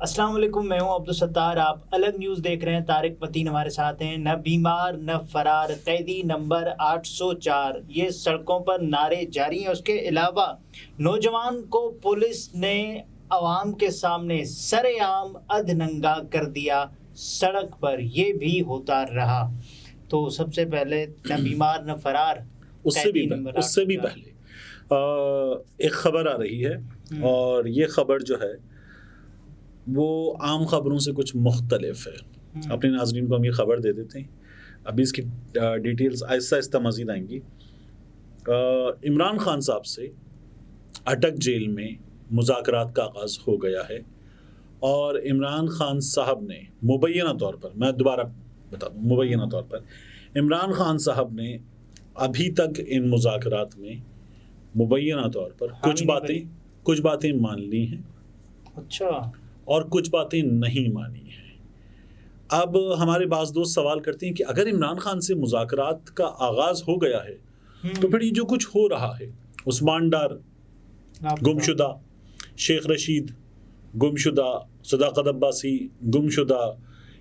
السلام علیکم، میں ہوں عبدالستار. آپ الگ نیوز دیکھ رہے ہیں. طارق متین ہمارے ساتھ ہیں. نہ بیمار نہ فرار، قیدی نمبر 804. یہ سڑکوں پر نعرے جاری ہیں. اس کے علاوہ نوجوان کو پولیس نے عوام کے سامنے سر عام ادھننگا کر دیا سڑک پر. یہ بھی ہوتا رہا. تو سب سے پہلے نہ بیمار نہ فرار، اس سے بھی پہلے ایک خبر آ رہی ہے، اور یہ خبر جو ہے وہ عام خبروں سے کچھ مختلف ہے. اپنے ناظرین کو ہم یہ خبر دے دیتے ہیں. ابھی اس کی ڈیٹیلز آہستہ آہستہ مزید آئیں گی. عمران خان صاحب سے اٹک جیل میں مذاکرات کا آغاز ہو گیا ہے، اور عمران خان صاحب نے مبینہ طور پر، میں دوبارہ بتا دوں، مبینہ طور پر عمران خان صاحب نے ابھی تک ان مذاکرات میں مبینہ طور پر کچھ باتیں مان لی ہیں، اچھا، اور کچھ باتیں نہیں مانی ہیں. اب ہمارے بعض دوست سوال کرتے ہیں کہ اگر عمران خان سے مذاکرات کا آغاز ہو گیا ہے تو پھر یہ جو کچھ ہو رہا ہے، عثمان ڈار گمشدہ، شیخ رشید گمشدہ، صداقت عباسی گمشدہ،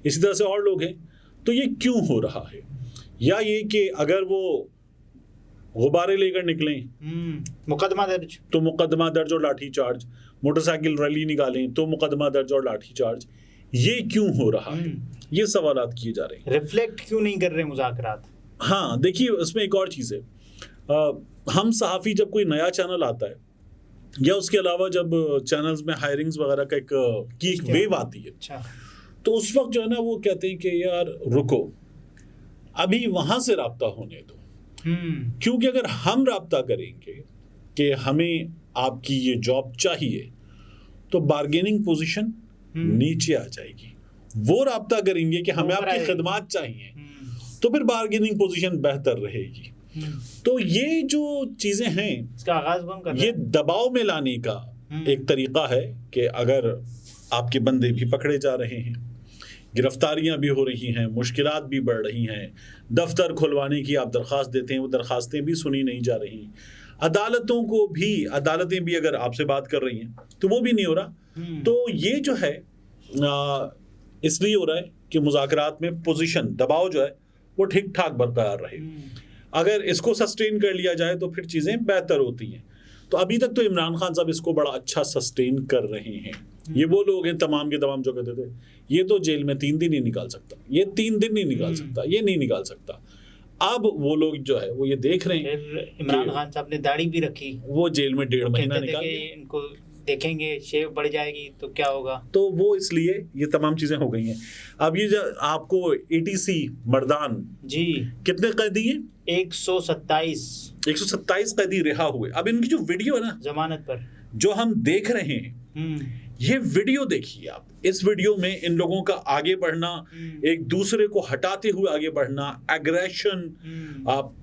اسی طرح سے اور لوگ ہیں، تو یہ کیوں ہو رہا ہے؟ یا یہ کہ اگر وہ غبارے لے کر نکلیں تو مقدمہ درج اور لاٹھی چارج، موٹر سائیکل ریلی نکالیں تو مقدمہ درج اور لاٹھی چارج. یہ کیوں ہو رہا ہے؟ یہ سوالات کیے جا رہے ہیں. ریفلیکٹ کیوں نہیں کر رہے مذاکرات؟ ہاں دیکھیے، اس میں ایک اور چیز ہے. ہم صحافی جب کوئی نیا چینل آتا ہے، یا اس کے علاوہ جب چینلز میں ہائرنگز وغیرہ کا ایک ویو آتی ہے، تو اس وقت جو ہے نا وہ کہتے ہیں کہ یار رکو، ابھی وہاں سے رابطہ ہونے دو. کیونکہ اگر ہم رابطہ کریں گے کہ ہمیں آپ کی یہ جاب چاہیے، تو بارگیننگ پوزیشن نیچے آ جائے گی. وہ رابطہ کریں گے کہ ہمیں آپ کی خدمات چاہیے، تو پھر بارگیننگ پوزیشن بہتر رہے گی. تو یہ جو چیزیں ہیں، یہ دباؤ میں لانے کا ایک طریقہ ہے کہ اگر آپ کے بندے بھی پکڑے جا رہے ہیں، گرفتاریاں بھی ہو رہی ہیں، مشکلات بھی بڑھ رہی ہیں، دفتر کھلوانے کی آپ درخواست دیتے ہیں، وہ درخواستیں بھی سنی نہیں جا رہی، عدالتیں بھی اگر آپ سے بات کر رہی ہیں تو وہ بھی نہیں ہو رہا. تو یہ جو ہے اس لیے ہو رہا ہے کہ مذاکرات میں پوزیشن، دباؤ جو ہے وہ ٹھیک ٹھاک برقرار رہے. اگر اس کو سسٹین کر لیا جائے تو پھر چیزیں بہتر ہوتی ہیں. تو ابھی تک تو عمران خان صاحب اس کو بڑا اچھا سسٹین کر رہے ہیں. یہ وہ لوگ ہیں تمام کے تمام جو کہتے تھے یہ تو جیل میں 3 دن نہیں نکال سکتا، یہ 3 دن نہیں نکال سکتا، یہ نہیں نکال سکتا. اب وہ لوگ جو ہے وہ یہ دیکھ رہے ہیں. عمران خان صاحب نے داڑھی بھی رکھی، وہ جیل میں 1.5 مہینہ نکال، ان کو دیکھیں گے شیو بڑھ جائے گی تو کیا ہوگا. تو وہ اس لیے یہ تمام چیزیں ہو گئی ہیں. اب یہ آپ کو ATC مردان جی کتنے قیدی ہیں؟ 127 قیدی رہا ہوئے. اب ان کی جو ویڈیو ہے نا ضمانت پر جو ہم دیکھ رہے ہیں، یہ ویڈیو دیکھیے آپ. اس ویڈیو میں ان لوگوں کا آگے بڑھنا، ایک دوسرے کو ہٹاتے ہوئے آگے بڑھنا، ایگریشن،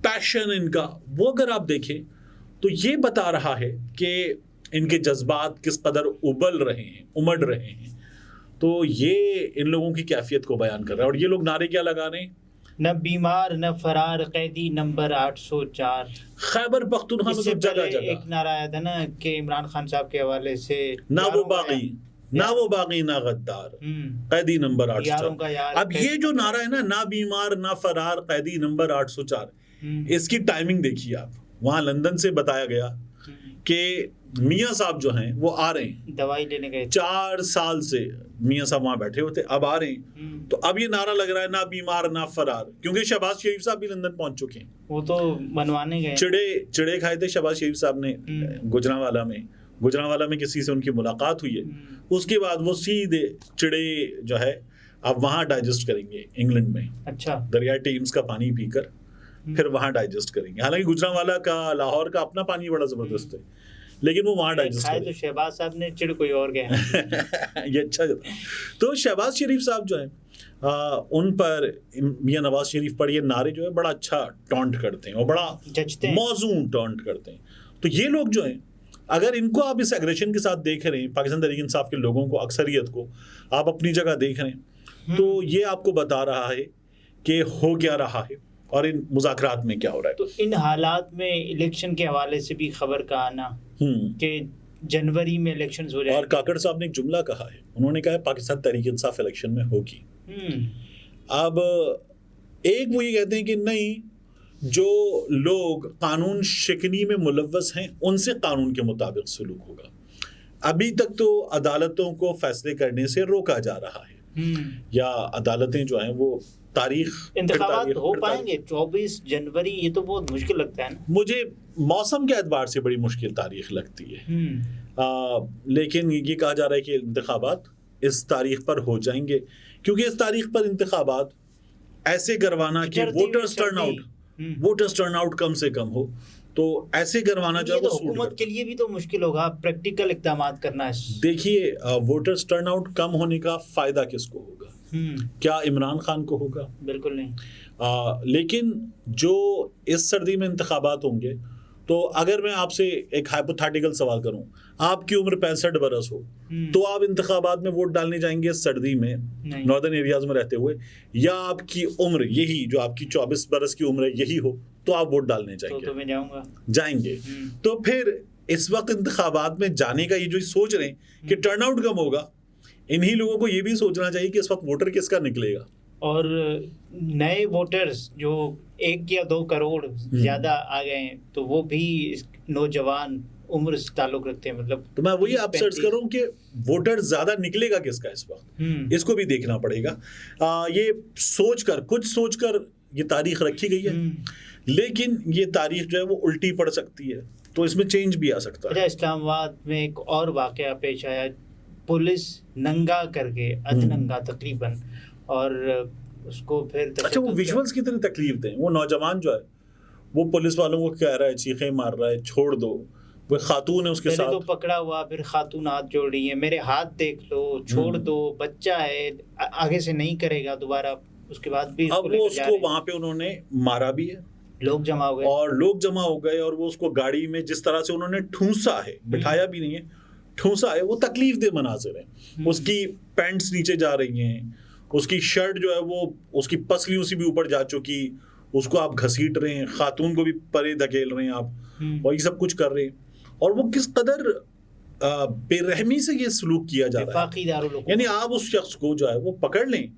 پیشن ان کا، وہ اگر آپ دیکھیں تو یہ بتا رہا ہے کہ ان کے جذبات کس قدر ابل رہے ہیں، امڑ رہے ہیں. تو یہ ان لوگوں کی کیفیت کو بیان کر رہا ہے. اور یہ لوگ نعرے کیا لگا رہے ہیں؟ نہ بیمار نہ فرار، قیدی نمبر 804. خیبر پختونخوا میں تو جگہ جگہ ایک نعرہ آیا تھا نا کہ عمران خان صاحب کے حوالے سے، نہ وہ باغی نہ غدار، قیدی نمبر 804. اب یہ جو نعرہ ہے نا، نہ بیمار نہ فرار، قیدی نمبر 804، اس کی ٹائمنگ دیکھیے آپ. وہاں لندن سے بتایا گیا کہ میاں صاحب جو ہیں وہ آ رہے ہیں، دوائی لینے گئے 4 سال سے میاں صاحب وہاں بیٹھے ہوتے، اب آ رہے ہیں. تو اب یہ نعرہ لگ رہا ہے نہ بیمار نہ فرار، کیونکہ شہباز شریف صاحب بھی لندن پہنچ چکے ہیں. وہ تو بنوانے گئے، چڑے کھائے تھے شہباز شریف صاحب نے گجرانوالا میں کسی سے ان کی ملاقات ہوئی ہے. اس کے بعد وہ سیدھے چڑے جو ہے اب وہاں ڈائجسٹ کریں گے انگلینڈ میں. اچھا، دریائے ٹیمز کا پانی پی کر پھر وہاں ڈائجسٹ کریں گے. حالانکہ گجرانوالا کا، لاہور کا اپنا پانی بڑا زبردست ہے، لیکن وہ وہاں ڈائجسٹ کریں. تو شہباز صاحب نے چڑ کوئی اور گیا یہ اچھا جاتا. تو شہباز شریف صاحب جو ہیں ان پر، میاں نواز شریف پر یہ نعرے جو ہے بڑا اچھا ٹونٹ کرتے ہیں اور بڑا موزوں ٹونٹ کرتے ہیں. تو یہ لوگ جو ہیں اگر ان کو آپ اس ایگریشن کے ساتھ دیکھ رہے ہیں، پاکستان تحریک انصاف کے لوگوں کو، اکثریت کو آپ اپنی جگہ دیکھ رہے ہیں، تو یہ آپ کو بتا رہا ہے کہ ہو کیا رہا ہے اور ان مذاکرات میں کیا ہو رہا ہے. تو ان حالات میں الیکشن کے حوالے سے بھی خبر کا آنا کہ जनवरी में इलेक्शंस हो जाएंगे। और काकड़ साहब ने एक जुमला कहा है, उन्होंने कहा है पाकिस्तान तहरीक इंसाफ इलेक्शन में होगी। अब एक वो ये कहते हैं कि नहीं, जो लोग कानून शिकनी में मुलव्वस हैं उनसे कानून के मुताबिक सलूक होगा। अभी तक तो अदालतों को फैसले करने से रोका जा रहा है, या अदालतें जो हैं वो तारीख इंतखाबात हो पाएंगे 24 जनवरी, ये तो बहुत मुश्किल लगता है ना। मुझे मौसम के एतबार से बड़ी मुश्किल तारीख लगती है, लेकिन ये कहा जा रहा है कि इंतखाबात इस तारीख पर हो जाएंगे, क्योंकि इस तारीख पर इंतखाबात ऐसे करवाना कि वोटर्स टर्नआउट कम से कम हो, तो ऐसे करवाना जो है वो हुकूमत के लिए भी तो मुश्किल होगा प्रैक्टिकल इक़दामात करना है। देखिए, वोटर्स टर्नआउट कम होने का फायदा किसको होगा? क्या इमरान खान को होगा? बिल्कुल नहीं। लेकिन जो इस सर्दी में इंतखाबात होंगे, तो अगर मैं आपसे एक हाइपोथेटिकल सवाल करूं, आपकी उम्र 65 बरस हो, तो आप इंतखाबात में वोट डालने जाएंगे इस सर्दी में नॉर्दर्न एरियाज में रहते हुए, या आपकी उम्र यही जो आपकी 24 बरस की उम्र है यही हो तो आप वोट डालने जाएंगे? तो मैं जाऊंगा। जाएंगे। तो फिर इस वक्त इंतखाबात में जाने का ये जो सोच रहे हैं कि टर्नआउट कम होगा, इन्हीं लोगों को ये भी सोचना चाहिए कि इस वक्त वोटर किसका निकलेगा। और नए वोटर्स जो 1 या 2 करोड़ ज्यादा आ गए हैं, तो वो भी नौजवान उम्र से ताल्लुक रखते हैं। मतलब तो मैं वही आप सर्च कर रहा हूँ कि वोटर ज्यादा निकलेगा किसका इस वक्त, इसको भी देखना पड़ेगा। ये कुछ सोचकर ये तारीख रखी गई है, लेकिन ये तारीख जो है वो उल्टी पड़ सकती है, तो इसमें चेंज भी आ सकता है। अच्छा, इस्लामाबाद में एक और वाकया पेश आया, पुलिस नंगा करके, अधनंगा तकरीबन, और उसको फिर अच्छा वो विजुअल्स की तरह तकलीफ दें। वो नौजवान जो है वो पुलिस वालों को कह रहा है, चीखें मार रहा है, छोड़ दो। वो खातून है उसके साथ, तो पकड़ा हुआ, फिर खातून हाथ जोड़ रही है, मेरे हाथ देख लो, छोड़ दो, बच्चा है, आगे से नहीं करेगा दोबारा। उसके बाद भी अब वो उसको वहां पे उन्होंने मारा भी है, लोग जमा हो गए, और वो उसको गाड़ी में जिस तरह से उन्होंने ठूंसा है, बिठाया भी नहीं है, ठूंसा है, वो तकलीफ दे मनाजिर है। उसकी पैंट्स नीचे जा रही हैं, उसकी शर्ट जो है वो उसकी पसलियों से भी ऊपर जा चुकी, उसको आप घसीट रहे हैं, खातून को भी परे धकेल रहे हैं आप, और ये सब कुछ कर रहे हैं। और वो किस कदर बेरहमी से ये सलूक किया जा रहा है। यानी आप उस शख्स को जो है वो पकड़ लें,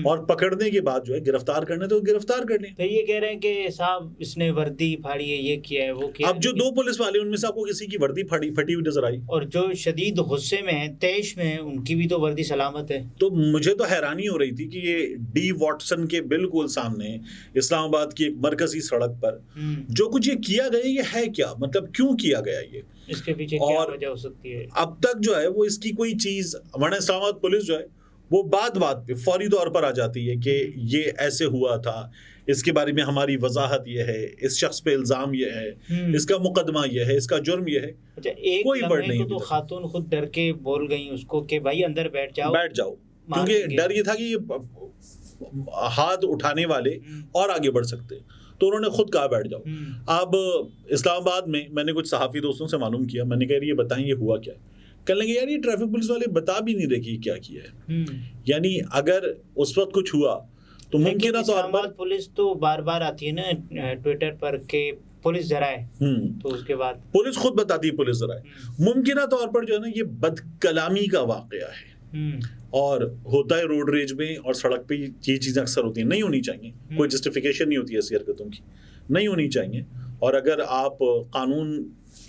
और पकड़ने के बाद जो है गिरफ्तार करने तो गिरफ्तार कर लें। तो ये कह रहे हैं कि साहब इसने वर्दी फाड़ी है, ये किया है, वो किया है। अब जो 2 पुलिस वाले उनमें से आपको किसी की वर्दी फटी हुई नजर आई, और जो शदीद गुस्से में है, तेश में है, उनकी भी तो वर्दी सलामत है। तो मुझे तो हैरानी हो रही थी कि ये डी वॉटसन के बिल्कुल सामने इस्लामाबाद की एक मरकजी सड़क पर जो कुछ ये किया गया, ये है क्या? मतलब क्यों किया गया ये? इसके पीछे क्या वजह हो सकती है? अब तक जो है वो इसकी कोई चीज, हमारे इस्लामाबाद पुलिस जो है वो बात पे फौरी तौर पर आ जाती है कि ये ऐसे हुआ था, इसके बारे में हमारी वजाहत ये है, इस शख्स पे इल्जाम ये है, इसका मुकदमा ये है, इसका जुर्म ये है। अच्छा, कोई वर्ड नहीं। तो खातून खुद डर के बोल गई उसको कि भाई अंदर बैठ जाओ, क्योंकि डर ये था कि हाथ उठाने वाले और आगे बढ़ सकते, तो उन्होंने खुद कहा बैठ जाओ। अब इस्लामाबाद में मैंने कुछ सहाफ़ी दोस्तों से मालूम किया, मैंने कहा ये बताएं ये हुआ क्या है? कहने लगे यार ये ट्रैफिक पुलिस वाले बता भी नहीं रहे कि क्या किया है। यानी अगर उस वक्त कुछ हुआ तो मुमकिन है तौर पर पुलिस तो बार बार आती है ना ट्विटर पर के पुलिस जरा है, तो उसके बाद पुलिस खुद बताती है पुलिस जरा है। मुमकिन तौर पर जो है ना ये बदकलामी का वाकया है, और होता है रोड रेज में और सड़क पे ये चीज़ें अक्सर होती हैं, नहीं होनी चाहिए। कोई जस्टिफिकेशन नहीं होती है ऐसी हरकतों की, नहीं होनी चाहिए। और अगर आप कानून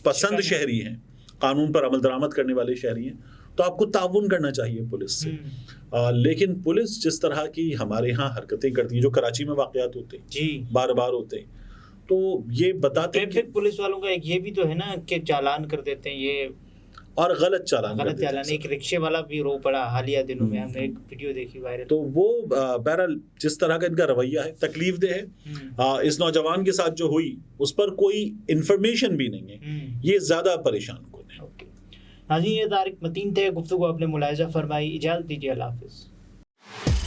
पसंद शहरी हैं, कानून पर अमल दरामद करने वाले शहरी हैं, तो आपको ताउन करना चाहिए पुलिस से। लेकिन पुलिस जिस तरह की हमारे यहाँ हरकतें करती है, जो कराची में वाक़यात होते हैं, बार बार होते हैं, तो ये बताते हैं ट्रैफिक पुलिस वालों का एक ये भी तो है ना कि चालान कर देते हैं ये, और गलत चालान। एक रिक्शे वाला भी रो पड़ा हालिया दिनों में, हमने एक वीडियो देखी वायरल। तो वो बहरहाल जिस तरह का इनका रवैया है तकलीफ दे है। इस नौजवान के साथ जो हुई उस पर कोई इंफॉर्मेशन भी नहीं है, ये ज्यादा परेशान कौन है। नाज़रीन, ये तारिक मतीन थे, गुफ्तगू आपने मुलाहिजा फरमाई। इजाज़त दीजिए, अल्लाह हाफ़िज़।